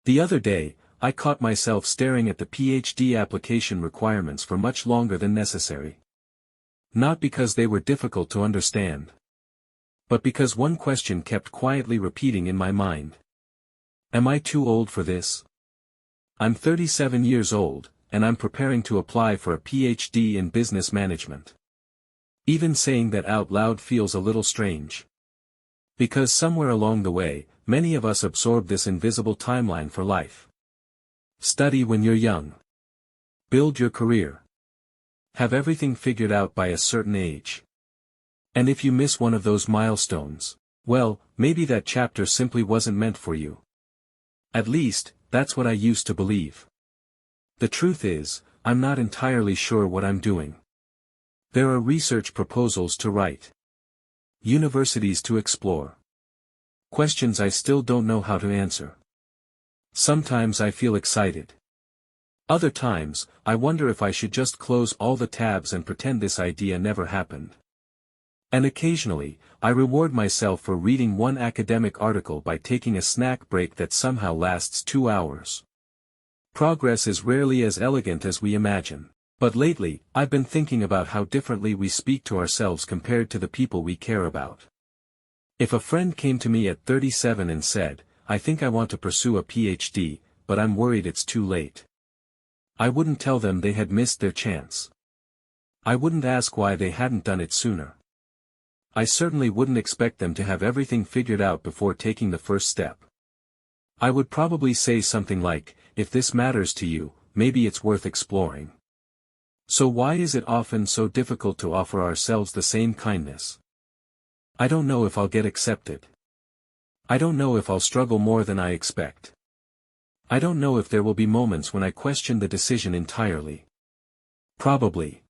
The other day, I caught myself staring at the PhD application requirements for much longer than necessary. Not because they were difficult to understand, but because one question kept quietly repeating in my mind. Am I too old for this? I'm 37 years old, and I'm preparing to apply for a PhD in business management. Even saying that out loud feels a little strange. Because somewhere along the way, many of us absorb this invisible timeline for life. Study when you're young. Build your career. Have everything figured out by a certain age. And if you miss one of those milestones, well, maybe that chapter simply wasn't meant for you. At least, that's what I used to believe. The truth is, I'm not entirely sure what I'm doing. There are research proposals to write. Universities to explore. Questions I still don't know how to answer. Sometimes I feel excited. Other times, I wonder if I should just close all the tabs and pretend this idea never happened. And occasionally, I reward myself for reading one academic article by taking a snack break that somehow lasts 2 hours. Progress is rarely as elegant as we imagine. But lately, I've been thinking about how differently we speak to ourselves compared to the people we care about. If a friend came to me at 37 and said, I think I want to pursue a PhD, but I'm worried it's too late, I wouldn't tell them they had missed their chance. I wouldn't ask why they hadn't done it sooner. I certainly wouldn't expect them to have everything figured out before taking the first step. I would probably say something like, if this matters to you, maybe it's worth exploring. So why is it often so difficult to offer ourselves the same kindness? I don't know if I'll get accepted. I don't know if I'll struggle more than I expect. I don't know if there will be moments when I question the decision entirely. Probably.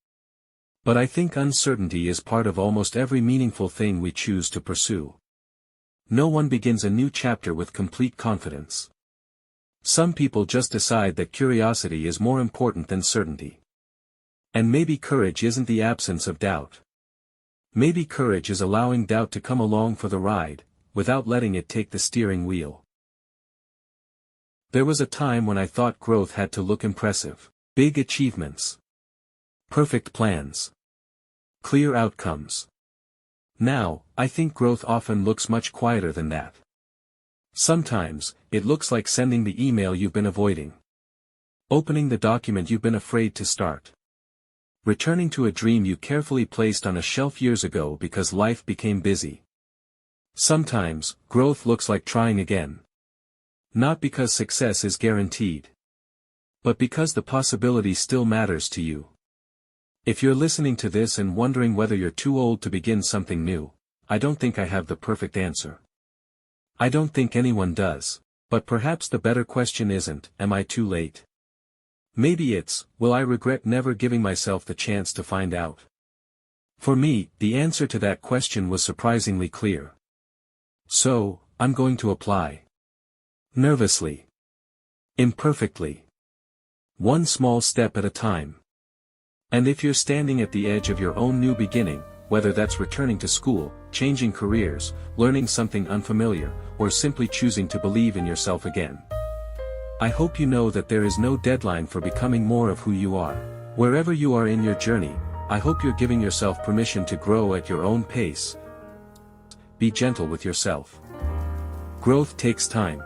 But I think uncertainty is part of almost every meaningful thing we choose to pursue. No one begins a new chapter with complete confidence. Some people just decide that curiosity is more important than certainty. And maybe courage isn't the absence of doubt. Maybe courage is allowing doubt to come along for the ride, without letting it take the steering wheel. There was a time when I thought growth had to look impressive. Big achievements. Perfect plans. Clear outcomes. Now, I think growth often looks much quieter than that. Sometimes, it looks like sending the email you've been avoiding. Opening the document you've been afraid to start. Returning to a dream you carefully placed on a shelf years ago because life became busy. Sometimes, growth looks like trying again. Not because success is guaranteed, but because the possibility still matters to you. If you're listening to this and wondering whether you're too old to begin something new, I don't think I have the perfect answer. I don't think anyone does, but perhaps the better question isn't, am I too late? Maybe it's, will I regret never giving myself the chance to find out? For me, the answer to that question was surprisingly clear. So, I'm going to apply. Nervously. Imperfectly. One small step at a time. And if you're standing at the edge of your own new beginning, whether that's returning to school, changing careers, learning something unfamiliar, or simply choosing to believe in yourself again, I hope you know that there is no deadline for becoming more of who you are. Wherever you are in your journey, I hope you're giving yourself permission to grow at your own pace. Be gentle with yourself. Growth takes time.